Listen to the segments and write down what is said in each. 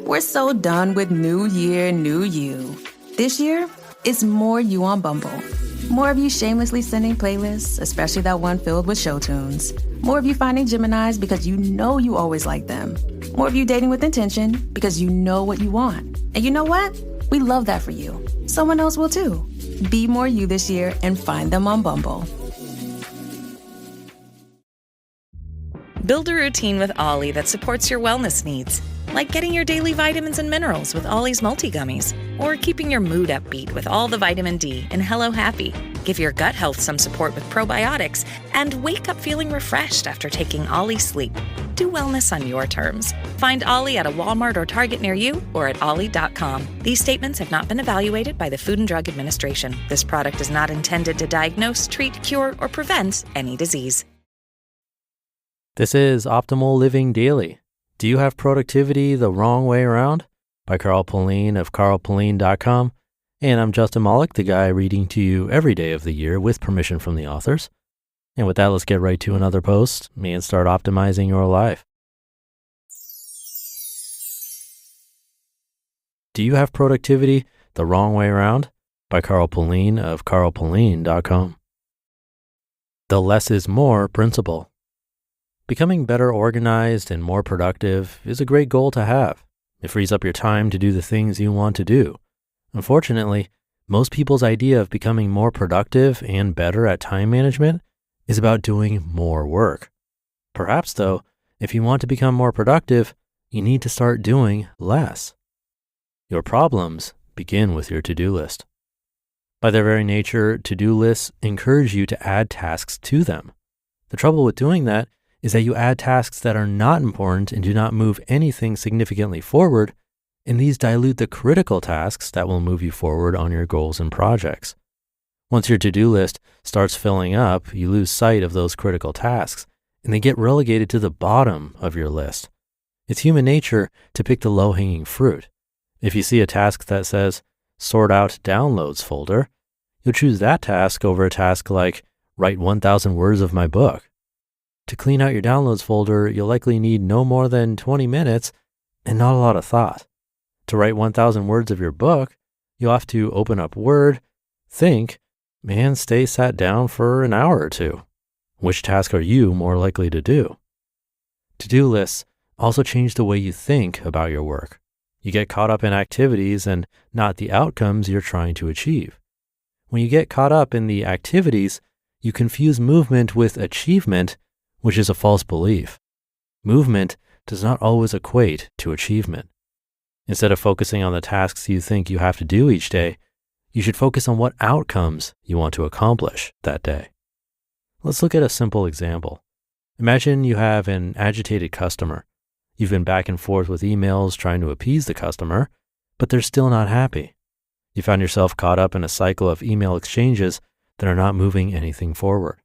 We're so done with new year, new you. This year, it's more you on Bumble. More of you shamelessly sending playlists, especially that one filled with show tunes. More of you finding Geminis because you know you always like them. More of you dating with intention because you know what you want. And you know what? We love that for you. Someone else will too. Be more you this year and find them on Bumble. Build a routine with Ollie that supports your wellness needs, like getting your daily vitamins and minerals with Ollie's multi-gummies, or keeping your mood upbeat with all the vitamin D in Hello Happy. Give your gut health some support with probiotics, and wake up feeling refreshed after taking Ollie Sleep. Do wellness on your terms. Find Ollie at a Walmart or Target near you or at ollie.com. These statements have not been evaluated by the Food and Drug Administration. This product is not intended to diagnose, treat, cure, or prevent any disease. This is Optimal Living Daily. Do you have productivity the wrong way around? By Pullein of Pullein.com. And I'm Justin Malik, the guy reading to you every day of the year with permission from the authors. And with that, let's get right to another post and start optimizing your life. Do you have productivity the wrong way around? By Pullein of Pullein.com. The less is more principle. Becoming better organized and more productive is a great goal to have. It frees up your time to do the things you want to do. Unfortunately, most people's idea of becoming more productive and better at time management is about doing more work. Perhaps, though, if you want to become more productive, you need to start doing less. Your problems begin with your to-do list. By their very nature, to-do lists encourage you to add tasks to them. The trouble with doing that is that you add tasks that are not important and do not move anything significantly forward, and these dilute the critical tasks that will move you forward on your goals and projects. Once your to-do list starts filling up, you lose sight of those critical tasks, and they get relegated to the bottom of your list. It's human nature to pick the low-hanging fruit. If you see a task that says, sort out downloads folder, you'll choose that task over a task like, write 1,000 words of my book. To clean out your downloads folder, you'll likely need no more than 20 minutes and not a lot of thought. To write 1,000 words of your book, you'll have to open up Word, think, and stay sat down for an hour or two. Which task are you more likely to do? To-do lists also change the way you think about your work. You get caught up in activities and not the outcomes you're trying to achieve. When you get caught up in the activities, you confuse movement with achievement, which is a false belief. Movement does not always equate to achievement. Instead of focusing on the tasks you think you have to do each day, you should focus on what outcomes you want to accomplish that day. Let's look at a simple example. Imagine you have an agitated customer. You've been back and forth with emails trying to appease the customer, but they're still not happy. You found yourself caught up in a cycle of email exchanges that are not moving anything forward.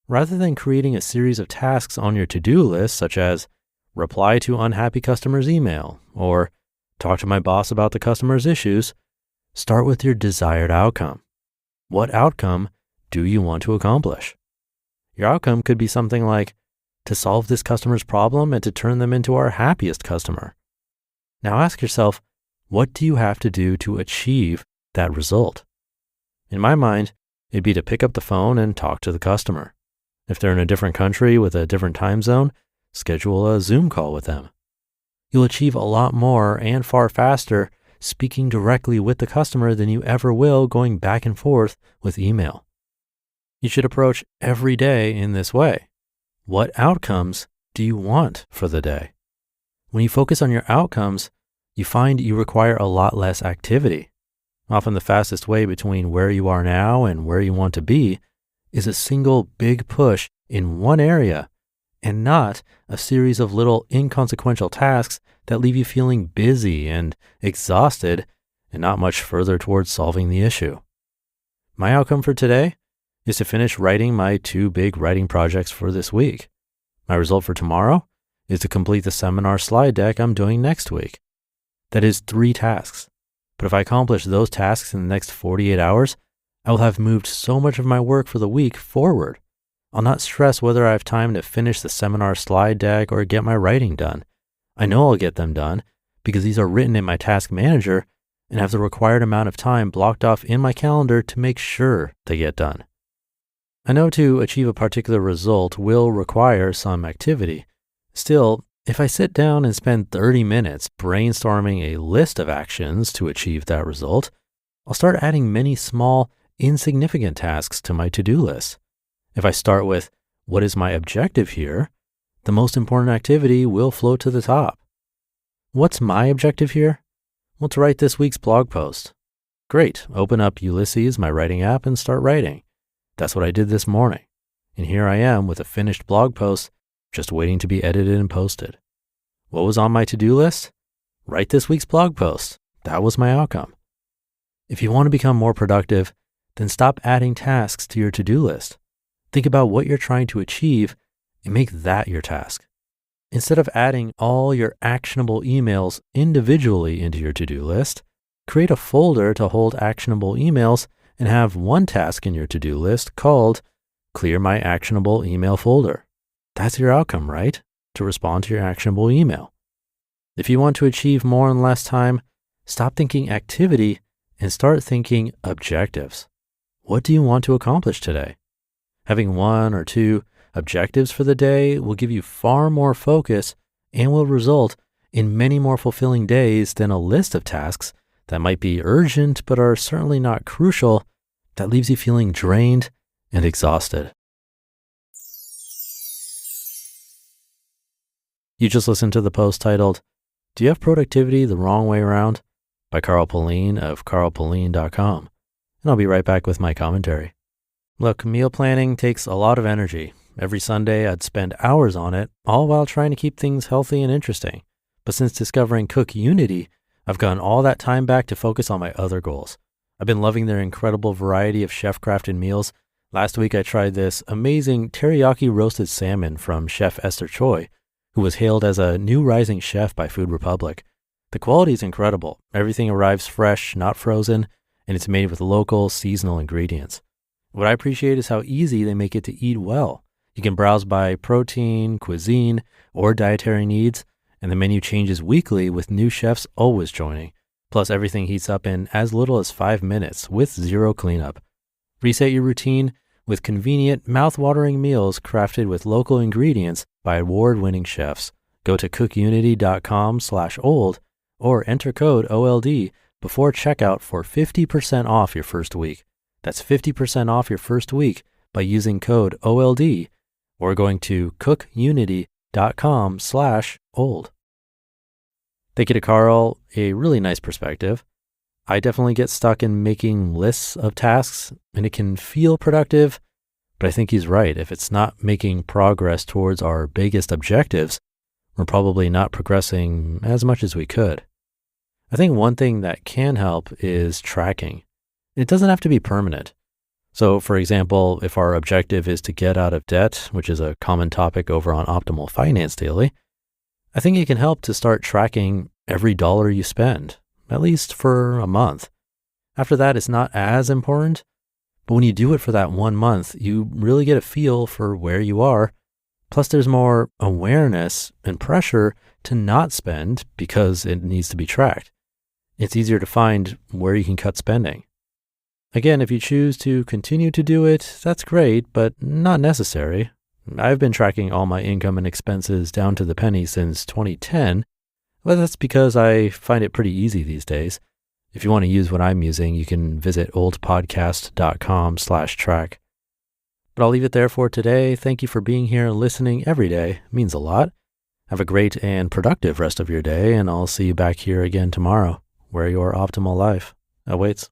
Rather than creating a series of tasks on your to-do list, such as reply to unhappy customer's email or talk to my boss about the customer's issues, start with your desired outcome. What outcome do you want to accomplish? Your outcome could be something like to solve this customer's problem and to turn them into our happiest customer. Now ask yourself, what do you have to do to achieve that result? In my mind, it'd be to pick up the phone and talk to the customer. If they're in a different country with a different time zone, schedule a Zoom call with them. You'll achieve a lot more and far faster speaking directly with the customer than you ever will going back and forth with email. You should approach every day in this way. What outcomes do you want for the day? When you focus on your outcomes, you find you require a lot less activity. Often the fastest way between where you are now and where you want to be is a single big push in one area and not a series of little inconsequential tasks that leave you feeling busy and exhausted and not much further towards solving the issue. My outcome for today is to finish writing my 2 big writing projects for this week. My result for tomorrow is to complete the seminar slide deck I'm doing next week. That is 3 tasks. But if I accomplish those tasks in the next 48 hours, I will have moved so much of my work for the week forward. I'll not stress whether I have time to finish the seminar slide deck or get my writing done. I know I'll get them done because these are written in my task manager and have the required amount of time blocked off in my calendar to make sure they get done. I know to achieve a particular result will require some activity. Still, if I sit down and spend 30 minutes brainstorming a list of actions to achieve that result, I'll start adding many small, insignificant tasks to my to-do list. If I start with, what is my objective here? The most important activity will float to the top. What's my objective here? Well, to write this week's blog post. Great, open up Ulysses, my writing app, and start writing. That's what I did this morning. And here I am with a finished blog post, just waiting to be edited and posted. What was on my to-do list? Write this week's blog post. That was my outcome. If you want to become more productive, then stop adding tasks to your to-do list. Think about what you're trying to achieve and make that your task. Instead of adding all your actionable emails individually into your to-do list, create a folder to hold actionable emails and have one task in your to-do list called Clear My Actionable Email Folder. That's your outcome, right? To respond to your actionable email. If you want to achieve more in less time, stop thinking activity and start thinking objectives. What do you want to accomplish today? Having 1 or 2 objectives for the day will give you far more focus and will result in many more fulfilling days than a list of tasks that might be urgent but are certainly not crucial, that leaves you feeling drained and exhausted. You just listened to the post titled, Do You Have Productivity the Wrong Way Around? By Carl Pullein of carlpullein.com. And I'll be right back with my commentary. Look, meal planning takes a lot of energy. Every Sunday I'd spend hours on it, all while trying to keep things healthy and interesting. But since discovering Cook Unity, I've gotten all that time back to focus on my other goals. I've been loving their incredible variety of chef-crafted meals. Last week I tried this amazing teriyaki roasted salmon from Chef Esther Choi, who was hailed as a new rising chef by Food Republic. The quality is incredible. Everything arrives fresh, not frozen, and it's made with local, seasonal ingredients. What I appreciate is how easy they make it to eat well. You can browse by protein, cuisine, or dietary needs, and the menu changes weekly with new chefs always joining. Plus, everything heats up in as little as 5 minutes with zero cleanup. Reset your routine with convenient, mouth-watering meals crafted with local ingredients by award-winning chefs. Go to cookunity.com/old or enter code OLD before checkout for 50% off your first week. That's 50% off your first week by using code OLD or going to cookunity.com/old. Thank you to Carl, a really nice perspective. I definitely get stuck in making lists of tasks and it can feel productive, but I think he's right. If it's not making progress towards our biggest objectives, we're probably not progressing as much as we could. I think one thing that can help is tracking. It doesn't have to be permanent. So, for example, if our objective is to get out of debt, which is a common topic over on Optimal Finance Daily, I think it can help to start tracking every dollar you spend, at least for a month. After that, it's not as important, but when you do it for that 1 month, you really get a feel for where you are. Plus, there's more awareness and pressure to not spend because it needs to be tracked. It's easier to find where you can cut spending. Again, if you choose to continue to do it, that's great, but not necessary. I've been tracking all my income and expenses down to the penny since 2010, but that's because I find it pretty easy these days. If you want to use what I'm using, you can visit oldpodcast.com/track. But I'll leave it there for today. Thank you for being here and listening every day. It means a lot. Have a great and productive rest of your day, and I'll see you back here again tomorrow, where your optimal life awaits.